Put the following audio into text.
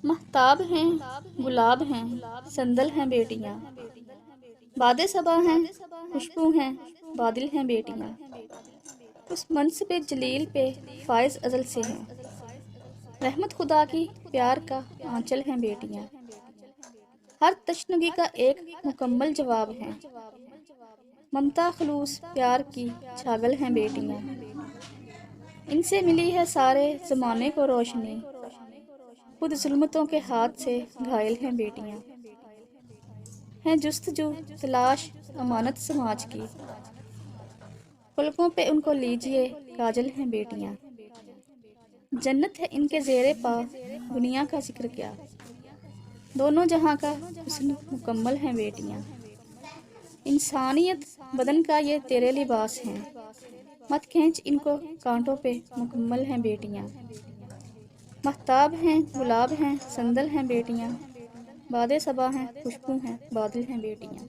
مہتاب ہیں، گلاب ہیں، سندل ہیں بیٹیاں، باد صبا ہیں، خوشبو ہیں، بادل ہیں بیٹیاں، اس منصب جلیل پہ فائز ازل سے ہیں، رحمت خدا کی پیار کا آنچل ہیں بیٹیاں، ہر تشنگی کا ایک مکمل جواب ہیں، ممتا خلوص پیار کی چھاگل ہیں بیٹیاں، ان سے ملی ہے سارے زمانے کو روشنی، خود ظلمتوں کے ہاتھ سے گھائل ہیں بیٹیاں، ہیں جستجو تلاش امانت سماج کی، پلکوں پہ ان کو لیجئے کاجل ہیں بیٹیاں، جنت ہے ان کے زیر پا دنیا کا ذکر کیا، دونوں جہاں کا حسن مکمل ہیں بیٹیاں، انسانیت بدن کا یہ تیرے لباس ہیں، مت کھینچ ان کو کانٹوں پہ مکمل ہیں بیٹیاں، مہتاب ہیں، گلاب ہیں، سندل ہیں بیٹیاں، باد صبا ہیں، خوشبو ہیں، بادل ہیں بیٹیاں۔